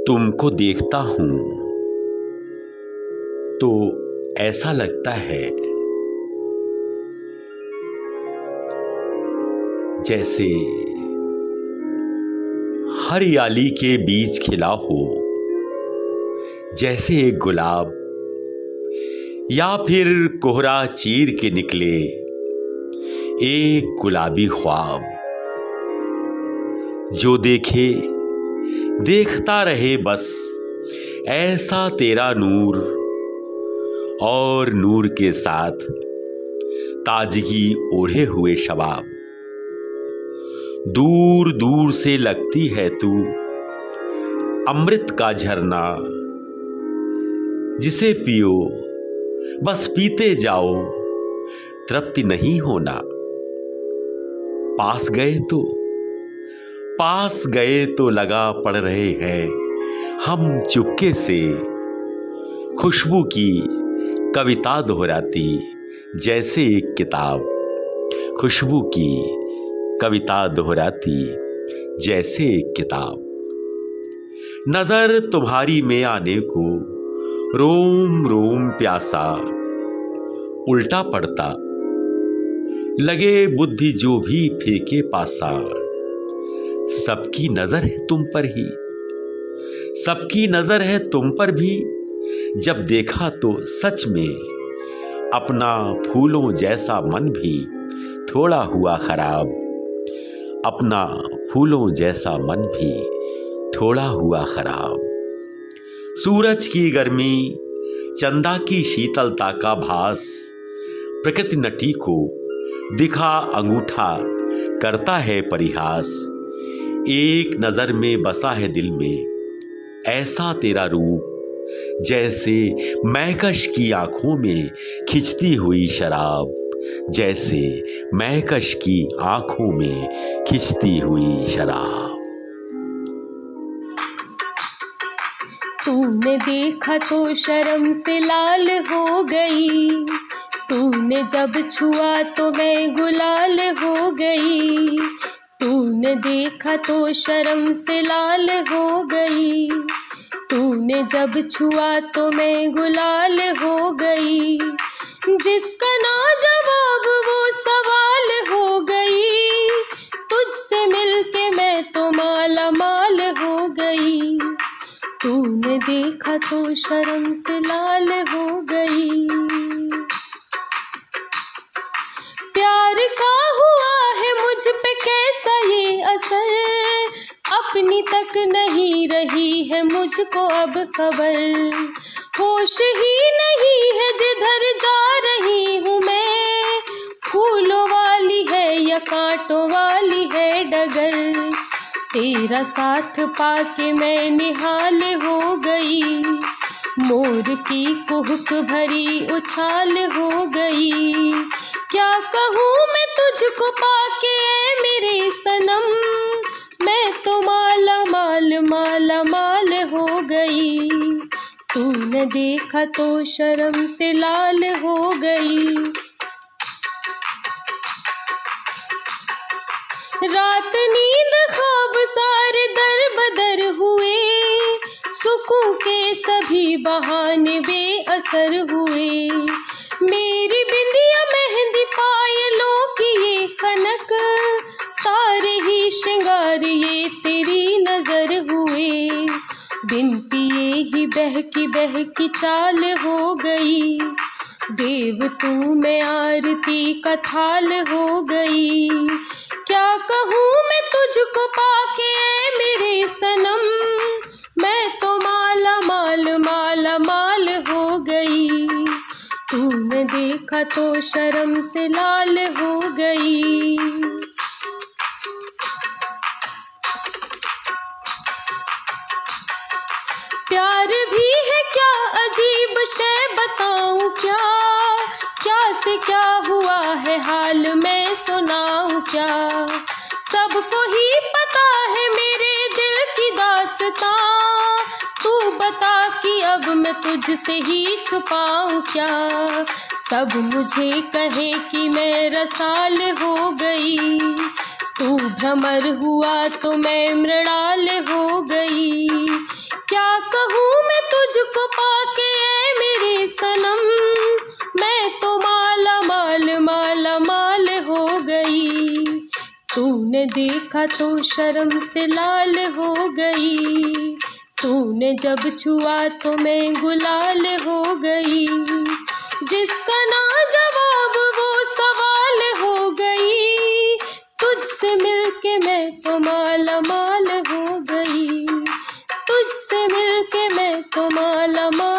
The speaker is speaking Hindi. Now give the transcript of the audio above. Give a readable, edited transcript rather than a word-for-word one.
तुमको देखता हूं तो ऐसा लगता है जैसे हरियाली के बीच खिला हो, जैसे एक गुलाब या फिर कोहरा चीर के निकले एक गुलाबी ख्वाब, जो देखता रहे बस ऐसा तेरा नूर, और नूर के साथ ताजगी ओढ़े हुए शबाब। दूर दूर से लगती है तू अमृत का झरना, जिसे पियो बस पीते जाओ, तृप्ति नहीं होना। पास गए तो लगा पढ़ रहे हैं हम चुपके से, खुशबू की कविता दोहराती जैसे एक किताब, खुशबू की कविता दोहराती जैसे एक किताब। नजर तुम्हारी में आने को रोम रोम प्यासा, उल्टा पड़ता लगे बुद्धि जो भी फेंके पासा। सबकी नजर है तुम पर ही, सबकी नजर है तुम पर भी, जब देखा तो सच में अपना फूलों जैसा मन भी थोड़ा हुआ खराब, अपना फूलों जैसा मन भी थोड़ा हुआ खराब। सूरज की गर्मी, चंदा की शीतलता का भास, प्रकृति नटी को दिखा अंगूठा करता है परिहास। एक नजर में बसा है दिल में ऐसा तेरा रूप, जैसे मैकश की आंखों में खिंचती हुई शराब, जैसे मैकश की आंखों में खिंचती हुई शराब। तूने देखा तो शर्म से लाल हो गई, तूने जब छुआ तो मैं गुलाल हो गई। तूने देखा तो शर्म से लाल हो गई, तूने जब छुआ तो मैं गुलाल हो गई। जिसका ना जवाब वो सवाल हो गई, तुझसे मिलके मैं तो माला माल हो गई। तूने देखा तो शर्म से लाल हो गई। प्यार का हुआ है मुझ पे कैसा ये असर, अपनी तक नहीं रही है मुझको अब खबर। होश ही नहीं है जिधर जा रही हूँ मैं, फूलों वाली है या कांटों वाली है डगर। तेरा साथ पाके मैं निहाल हो गई, मोर की कुहक भरी उछाल हो गई। क्या कहूँ मैं तुझको पाके मेरे सनम, मैं तो माला माल हो गई। तूने देखा तो शर्म से लाल हो गई। रात नींद ख्वाब सारे दर बदर हुए, सुकून के सभी बहाने बेअसर हुए। मेरी बिंदिया मेहंदी पायलों की ये खनक, सारे ही श्रृंगार ये तेरी नजर हुए। बिन पिए ही बहकी चाल हो गई, देव तू मैं आरती का थाल हो गई। क्या कहूँ मैं तुझको पाके मेरे सनम, मैं तो माला माल हो गई। तूने देखा तो शर्म से लाल हो गई। प्यार भी है क्या अजीब शय बताऊं क्या से क्या हुआ है हाल मैं सुनाऊं क्या। सबको ही पता है मेरे दिल की दास्तां, तू बता कि अब मैं तुझसे ही छुपाऊं क्या। सब मुझे कहे कि मैं रसाल हो गई, तू भ्रमर हुआ तो मैं मृणाल हो गई। क्या कहूँ मैं तुझको पाके ऐ मेरे सनम, मैं तो माला माल माला माल हो गई। तूने देखा तो शर्म से लाल हो गई, तूने जब छुआ तो मैं गुलाल हो गई। जिसका ना जवाब वो सवाल हो गई, तुझसे मिलके मैं तो माला माल हो गई, तुझसे मिलके मैं तो माला माल